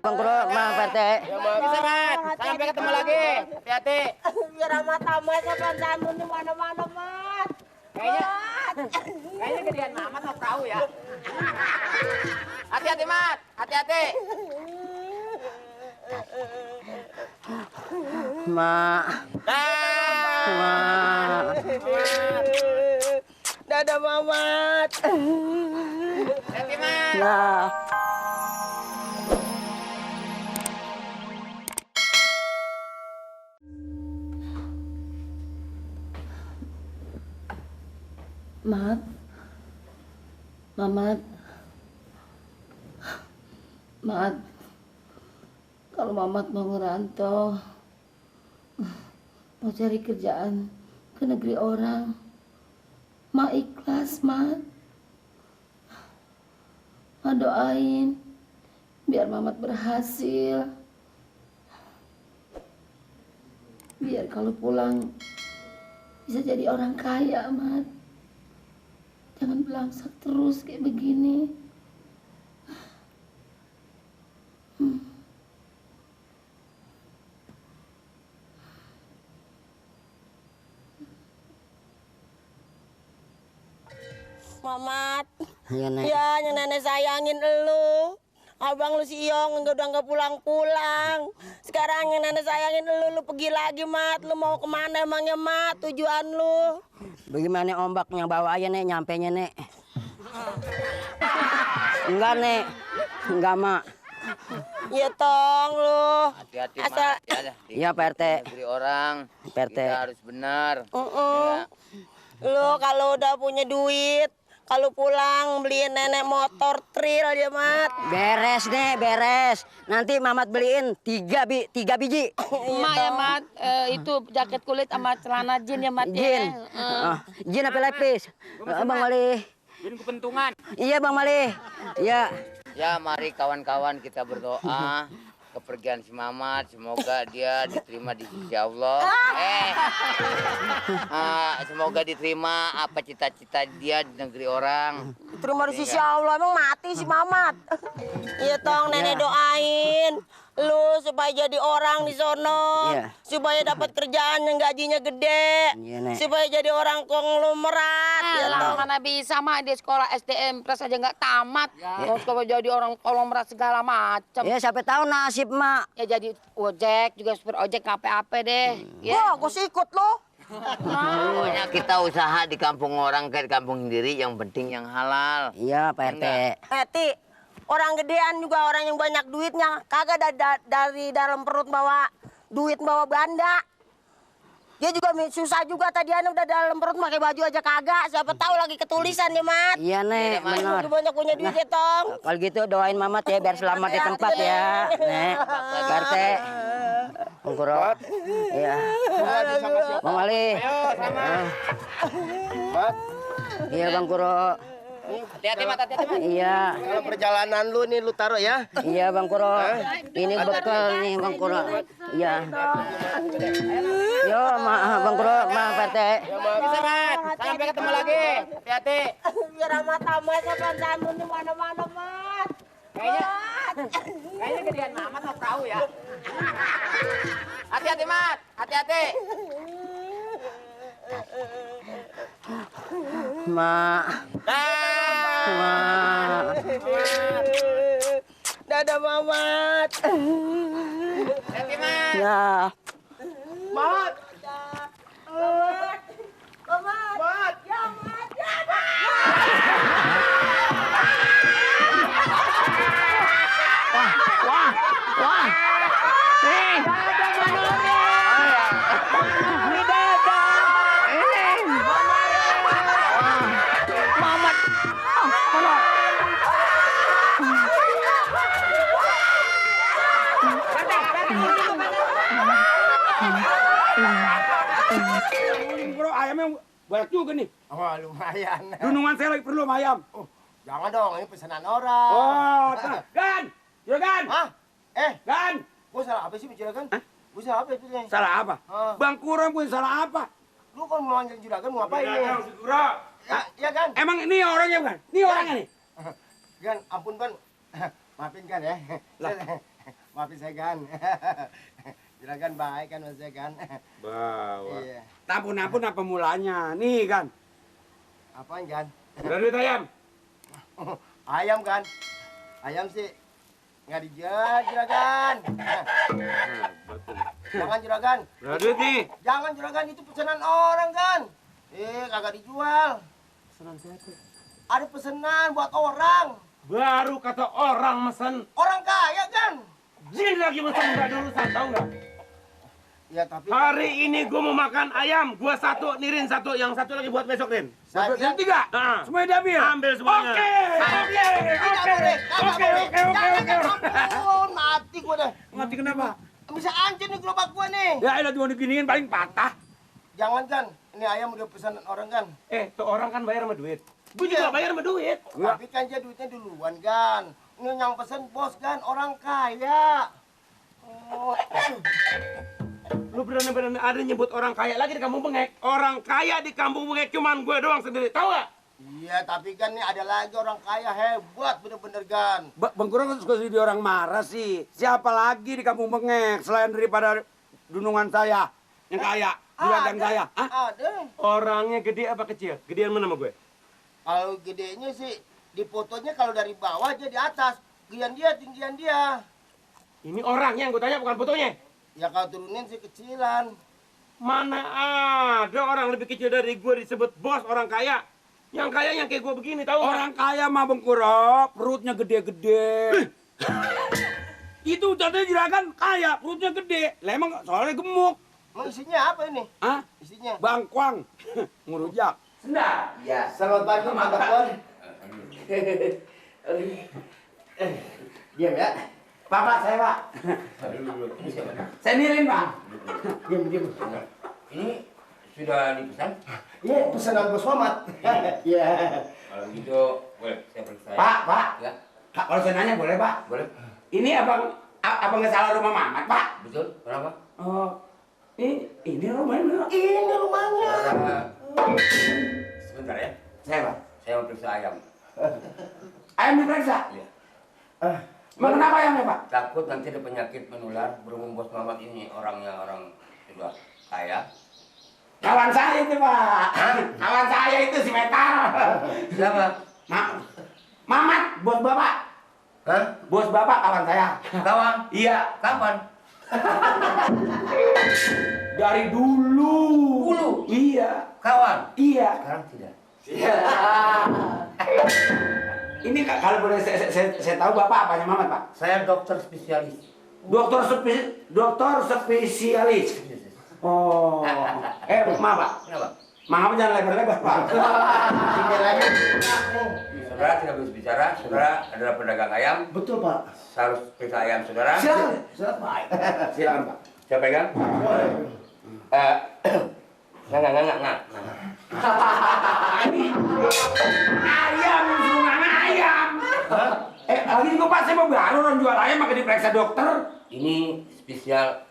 Bang Kuro, Bang PRT. Ya, Serat. Sampai ketemu lagi. Hati-hati. Biar amat amat sama di mana-mana, Mat. Kayaknya gedean Mamat mau perahu ya. Hati-hati, Mat. Hati-hati. Mak. Mak. Dadah, Mamat. Hati, Mat. Nah. Mat, Mamat, Mat, kalau Mamat mau ngerantau, mau cari kerjaan ke negeri orang, Mak ikhlas, Mat. Mak doain biar Mamat berhasil, biar kalau pulang bisa jadi orang kaya, Mat. Jangan belangsak terus kayak begini. Mamat. Iya, Nek. Ya, yang nenek sayangin elu. Abang lu si Iyong udah nggak pulang-pulang. Sekarang yang nenek sayangin lu pergi lagi, Mat. Lu mau kemana emangnya, Mat? Tujuan lu? Bagaimana ombaknya bawa aja, Nek, nyampenya, Nek. Enggak, Nek. Enggak, Mak. Iya, Tong, lu. Hati-hati, Asal- Mat. Hati-hati. Iya, Pak RT. Negeri orang. PRT. Kita harus benar. Iya. Lu kalau udah punya duit, kalau pulang beliin nenek motor trail ya, Mat. Beres, Nek, beres. Nanti Mamat beliin 3 biji. Mak ya, Mat, itu jaket kulit sama celana jin ya, Mat. Jin. Jin apa lepis? Bang Mali. Jin kepentungan. Iya, Bang Mali. Iya. Ya, mari kawan-kawan kita berdoa kepergian si Mamat, semoga dia diterima di sisi Allah. Semoga diterima apa cita-cita dia di negeri orang. Terima di sisi Allah, emang mati si Mamat. Iya, Tong, nenek doain lu supaya jadi orang di sono. Iya. Supaya dapat kerjaan yang gajinya gede. Iya, Nek. Supaya jadi orang konglomerat. Ya, Lah, Tong. mana bisa, Mak, di sekolah SDM Pres aja nggak tamat. Mau sekolah jadi orang konglomerat segala macam. Ya, siapa tahu nasib, Mak. Ya jadi ojek, juga supir ojek apa-apa deh. Wah, gue sih ikut lo. Pokoknya kita usaha di kampung orang kayak di kampung sendiri, yang penting yang halal. Iya, Pak RT. Ti, orang gedean juga orang yang banyak duitnya. Kagak dari dalam perut bawa duit, bawa banda. Dia juga susah juga tadian udah dalam perut pakai baju aja kagak. Siapa tahu lagi ketulisan ya, Mat. Iya, Nek, benar. Udah banyak punya duit ya, Tong. Kalau gitu doain Mamat ya biar selamat di tempat ya. Nek, Pak RT. Bang Kuro. Iya. Bang Mali. Iya, Bang Kuro. Hati-hati, Mat, hati-hati, Mat. Iya. Kalau perjalanan lu nih lu taruh ya. Iya, Bang Kuro. Ini bekal nih, Bang Kuro. Iya. Yo, Bang Kuro, Bang PRT. Serat. Sampai ketemu lagi. Hati-hati. Biar amat sama di mana-mana, Mat. Kayaknya gedean Mamat mau perahu ya. Hati-hati, Mat. Hati-hati. Mak. Mak. Dadah, Mamat. Hati, Mat. Ya. Mamat. Mamat. Mamat. Ya, Mat. Ya, Wah. Nih. Bro, ayamnya banyak juga nih. Wah, lumayan. Dunungan saya lagi perlu sama ayam. Jangan dong, ini pesanan orang. Oh, tenang. Gan! Juragan! Hah? Gan! Gua salah apa sih, Juragan? Gua salah apa itu, nih? Salah apa? Ah. Bang Kurang pun salah apa? Lu kan mau manggil Juragan, mau ngapain nih? Juragan, Sudura. Ya, Gan. Emang ini orangnya bukan? Ini orangnya nih. Gan, ampun, Gan. Maafin, Gan, ya. Maafin saya Gan. Juragan baik kan Mas saya Gan. Bawa. Iya. Ampun apa mulanya? Nih kan. Apaan Gan? Udah duit ayam. Ayam Gan. Ayam sih nggak dijual Juragan. Jangan Juragan. Udah duit nih. Jangan Juragan, itu pesanan orang Gan. Kagak dijual. Pesanan siapa? Ada pesanan buat orang. Baru kata orang mesen. Orang kaya Gan. Jin lagi mesen nggak dulu, saya tahu nggak? Ya tapi Hari ini gua mau makan ayam, gua satu, Nirin satu, yang satu lagi buat besok, Rin. saya Yang bilang, tiga, semuanya diambil. Ambil semuanya. Oke. Mati gua dah. Mati kenapa? Bisa hancur nih gerobak gua nih. Ya elah cuma diginiin paling patah. Jangan Gan, ini ayam udah pesanan orang Gan. Tuh orang kan bayar sama duit. Gua juga bayar sama duit. Tapi kan dia duitnya duluan Gan. Ini yang pesen bos Gan, orang kaya. Oh, Lu berani-berani ada nyebut orang kaya lagi di Kampung Bengek. Orang kaya di Kampung Bengek cuman gue doang sendiri. Tahu gak? iya, tapi kan nih ada lagi orang kaya hebat bener-bener Gan. Bang Kurang suka jadi orang marah sih. Siapa lagi di Kampung Bengek selain daripada dunungan saya yang kaya, juragan saya? Hah? Ada. Orangnya gede apa kecil? Gedean mana sama gue? Kalau gedenya sih di fotonya kalau dari bawah dia di atas. Tinggian dia. Ini orangnya yang gue tanya bukan fotonya. Ya kalau turunin sih kecilan. Mana ada orang lebih kecil dari gue disebut bos orang kaya. Yang kaya yang kayak gue begini tahu nggak? Orang kaya mah Bengkuro, perutnya gede-gede. Itu tadi juragan kaya, perutnya gede. Lah emang soalnya gemuk. Mau isinya apa ini? Hah? Isinya. Bangkuang. Ngurujak. Senda. Ya. Selamat pagi, Mantap Bon. Diam ya. Pak, saya Pak. Saya Nirin Pak. Diam. Ini sudah dipesan? Iya, pesanan Bos Mamat. Iya. Kalau begitu, boleh saya periksa. Pak. Ya, Kak, kalau saya nanya boleh Pak? boleh. Ini apa nggak salah rumah Mamat Pak? Betul. Kenapa? Oh, ini rumahnya. Ini rumahnya. Sebentar ya. Saya Pak. Saya mau periksa ayam. Ayam diperiksa. Iya. Emang kenapa ayamnya Pak? Takut nanti ada penyakit menular. Berhubung Bos Mamat ini orangnya orang sudah kaya. Kawan saya itu Pak. Kawan saya itu si Metal. Siapa? Mamat, bos Bapak. Hah? Bos Bapak kawan saya. Kawan? Iya. Kapan? Dari dulu. Dulu? Iya. Kawan? Iya. Sekarang tidak. Ini kalau boleh saya tahu Bapak apanya Mamat, Pak? Saya dokter spesialis. Dokter spesialis. Oh. Maaf, Pak. Kenapa? Maaf jangan lebar-lebar, Pak. Saudara tidak bisa bicara. Saudara adalah pedagang ayam. Betul, Pak. Saya harus periksa ayam saudara. Silakan, Pak. Silakan, Pak. Siapa pegang? Nggak. Ini ayam, suruh ayam. Lagi juga Pak, saya mau baru orang jual ayam maka diperiksa dokter. Ini spesial.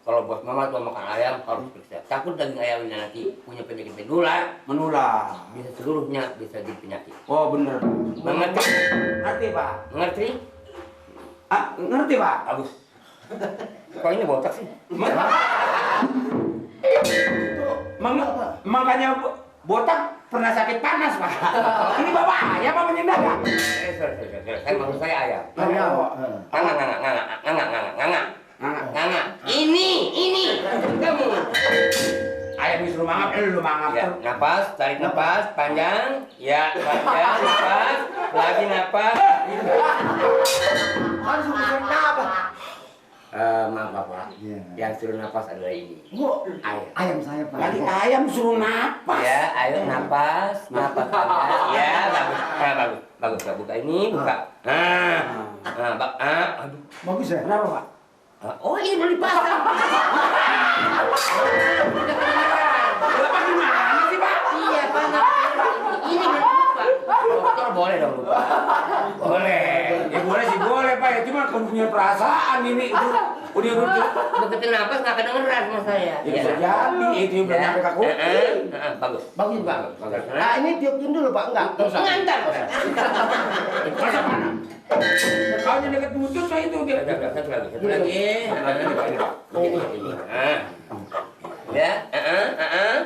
Kalau Bos Mamat mau makan ayam harus periksa. Takut daging ayamnya nanti punya penyakit menular. Menular. Bisa seluruhnya bisa jadi penyakit. Oh, bener. Mengerti? Ngerti, Pak. Mengerti? Ngerti, Pak. Bagus. Kok ini botak sih? Makanya botak pernah sakit panas, Pak. Ini Bapak ayam apa menyendaga? Sorry. Maksud saya ayam. Nganga. Ini. Kamu. Ayam disuruh mangap, lu mangap. Ya, napas, tarik napas, panjang. Ya, panjang, napas. Lagi napas. Harus pesan apa? Maaf Bapak. Yang suruh napas adalah ini. Ayam. Ayam saya, Pak. Tadi ayam suruh napas. Ya, ayo napas panjang. Ya, bagus. Buka ini, buka. Aduh. Bagus ya? Kenapa, Pak? Oh, ini belum dipasang. Bapak gimana sih, Pak? Iya, Pak. Ini belum lupa. Dokter boleh dong lupa. Boleh. Ya boleh sih, boleh, Pak. Ya cuma kalau punya perasaan ini itu udah Begitu napas nggak kedengeran sama saya. ya, bisa jadi itu belum nyampe ke kuping. Bagus. Bagus, Pak. Bagus. Nah, ini tiupin dulu, Pak. Enggak usah. Ngantar. Masa mana? Soalnya dekat lutut saya itu dia. Satu lagi. Ini. Ya,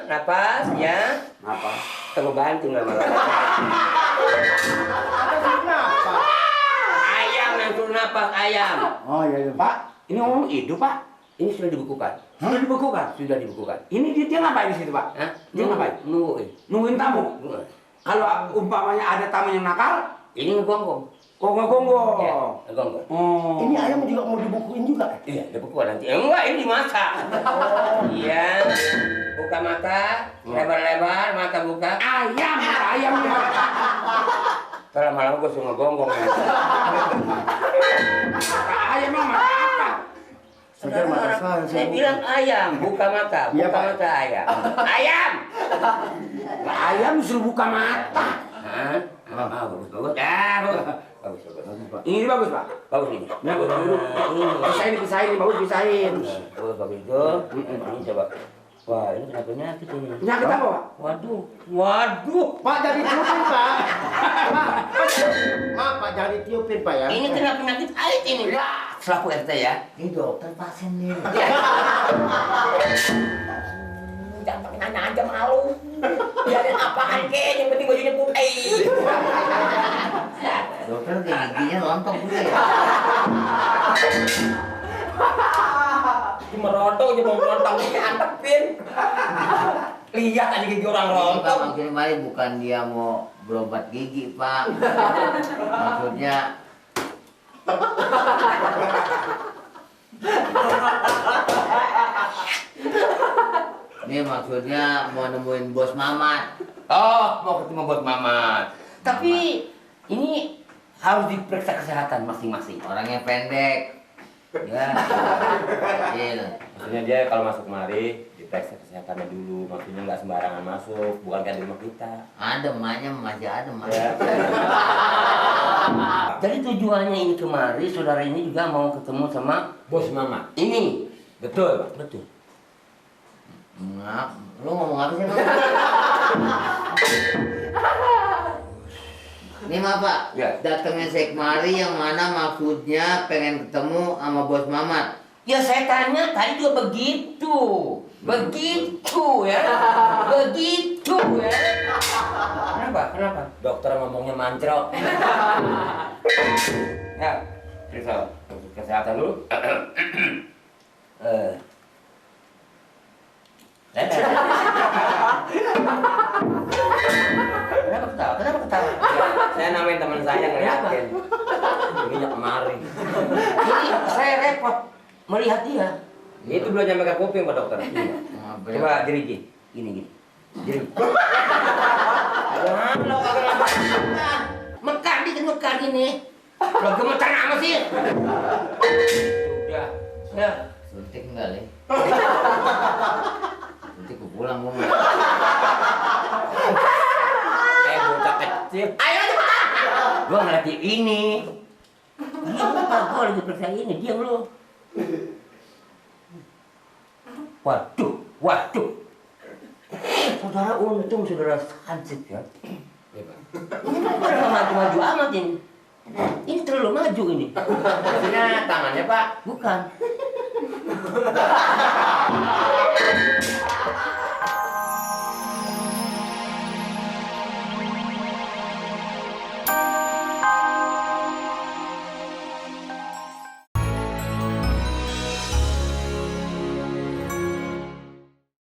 napas, ya. Apa? Tunggu banting lama-lama. Ayam yang suruh napas, ayam. Oh iya, Pak. Ini ngomong hidup, Pak. Ini sudah dibekukan. Sudah dibekukan. Sudah dibekukan. Ini dia ngapain di situ, Pak? Hah? Dia ngapain? Nungguin. Nungguin tamu. Kalau umpamanya ada tamu yang nakal, Ini ngegonggong. kok ngegonggong? Ya, ngegonggong. Oh. Ini ayam juga mau dibukuin juga. Iya, dibekukan nanti. Enggak, ini dimasak. Iya. Buka mata, lebar-lebar, mata buka. Ayamnya. Kalau lama-lama gue suruh ngegonggong. Ayam yang mana apa? Sudah mata Saya bilang ayam, buka mata, Iya, buka Pak. mata ayam. Ayam! Ayam disuruh buka mata. Hah? Bagus, bagus. Ya, bagus. Bagus, bagus. Ini bagus, Pak. Bagus ini. Bagus, duduk. Pisahin, bagus pisahin. Bagus, bagus itu. Ini coba. Wah, ini kenapa penyakit ini? Penyakit apa, Pak? Waduh, waduh. Pak jadi tiupin Pak. Maaf Pak jadi tiupin Pak ya. Ini kena penyakit air ini. Selaku RT ya. Ini dokter pasien nih. Jangan pakai nanya aja malu. Biarin apaan kek, yang penting bajunya putih. Dokter giginya rontok gitu ya. Cuma rontok aja mau rontok antepin. Lihat aja gigi orang rontok. Maksudnya mari bukan dia mau berobat gigi, Pak. Maksudnya ini maksudnya mau nemuin bos Mamat. Oh, mau ketemu bos Mamat. Tapi ini harus diperiksa kesehatan masing-masing. Orangnya pendek. Ya. Kecil. Maksudnya dia kalau masuk kemari diperiksa kesehatannya dulu, maksudnya nggak sembarangan masuk, bukan kayak di rumah kita. Ada emaknya masih ada emak. Ya. Jadi tujuannya ini kemari, saudara ini juga mau ketemu sama Bos Mama. ini. Betul, Pak. Betul. Maaf, lu ngomong apa sih? Ini maaf Pak, Ya. datangnya saya kemari yang mana maksudnya pengen ketemu sama bos Mamat. Ya saya tanya tadi juga begitu. Begitu ya. Begitu ya. Kenapa? Kenapa? Dokter ngomongnya mancrok. Ya, periksa kesehatan dulu. Kenapa ketawa? Kenapa ketawa? Saya namain teman saya ngeliatin. Ini kemari. Ini saya repot melihat dia. Itu belum nyampe ke kuping Pak Dokter. Coba dirigi. Gini. Dirigi. Mekar ini. Lo gemetar apa sih? Sudah. Ya. Suntik enggak, Le? Suntik gue pulang gue. Bocah kecil. Ayo cepetan! Gue ngelatih ini. Diam lu Pak, gue lagi periksa ini. Diam lu. Waduh. Saudara untung saudara hansip ya. Iya, Pak. Ini kan maju-maju amat ini. Ini terlalu maju ini. Maksudnya tangannya, Pak. Bukan.